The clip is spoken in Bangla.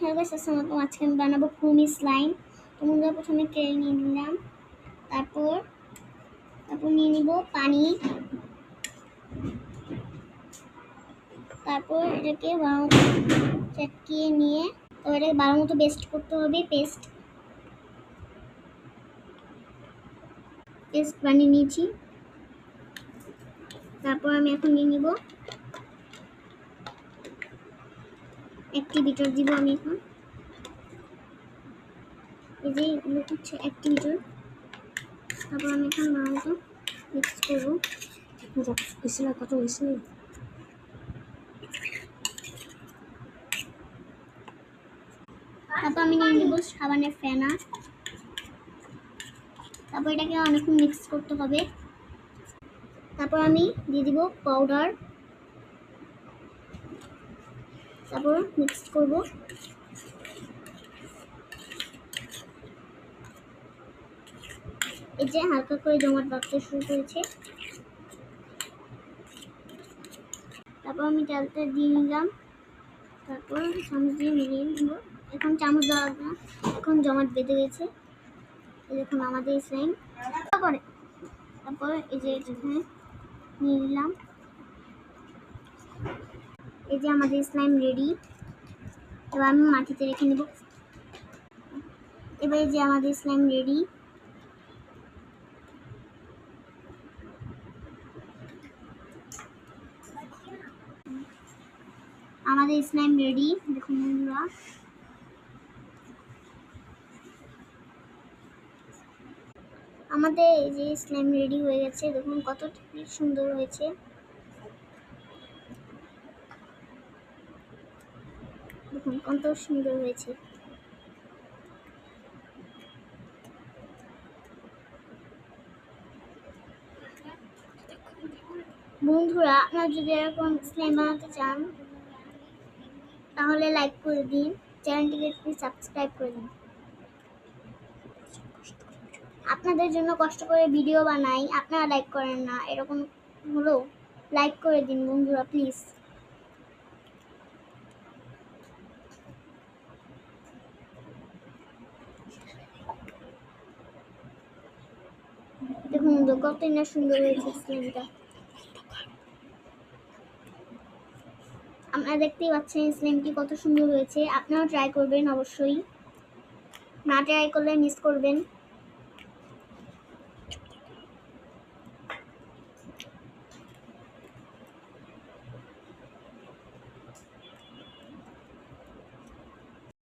হ্যালো গাইস, আসসালামু আলাইকুম। আজকে আমি বানাবো ক্রুমি স্লাইম। তো বন্ধুরা, প্রথমে তেল নিয়ে নিলাম, তারপর নিয়ে নিব পানি, তারপর এটাকে ভালো মতো চটকিয়ে নিয়ে তো এটাকে ভালো মতো পেস্ট করতে হবে। পেস্ট বানিয়ে নিয়েছি। তারপর আমি এখন নিয়ে নিব অ্যাক্টিভেটর দিব আমি এখন। এই যে এগুলো হচ্ছে অ্যাক্টিভেটর। তারপর আমি এখন ভালো মতো মিক্স করবো। কত হয়েছে? তারপর আমি নিয়ে নিব সাবানের ফেনা। তারপর এটাকে অনেকক্ষণ মিক্স করতে হবে। তারপর আমি দিয়ে দিব পাউডার, তারপর মিক্স করব। এই যে হালকা করে জমাট বাঁধতে শুরু করেছে। তারপর আমি তেলটা দিয়ে নিলাম, তারপর চামচ দিয়ে মিলিয়ে নিব। এখন চামচ দেওয়া লাগবে না, এখন জমাট বেঁধে গেছে। দেখুন আমাদের স্লাইম করে। তারপর এই যে এখানে নিয়ে নিলাম। এই যে আমাদের স্লাইম রেডি। এবার আমি মাটিতে রেখে নেব। এবার এই যে আমাদের স্লাইম রেডি। আমাদের স্লাইম রেডি, দেখুন বন্ধুরা। আমাদের এই যে স্লাইম রেডি হয়ে গেছে, দেখুন কত সুন্দর হয়েছে। দেখুন কত সুন্দর হয়েছে। বন্ধুরা, আপনারা যদি এরকম স্লাইম বানাতে চান তাহলে লাইক করে দিন, চ্যানেলটিকে প্লিজ সাবস্ক্রাইব করে দিন। আপনাদের জন্য কষ্ট করে ভিডিও বানাই, আপনারা লাইক করেন না, এরকম হলো। লাইক করে দিন বন্ধুরা প্লিজ। দেখুন কত না সুন্দর হয়েছে স্লাইমটা। আপনারা দেখতেই পাচ্ছেন স্লাইমটি কত সুন্দর হয়েছে। আপনারাও ট্রাই করবেন অবশ্যই, না ট্রাই করলে মিস করবেন।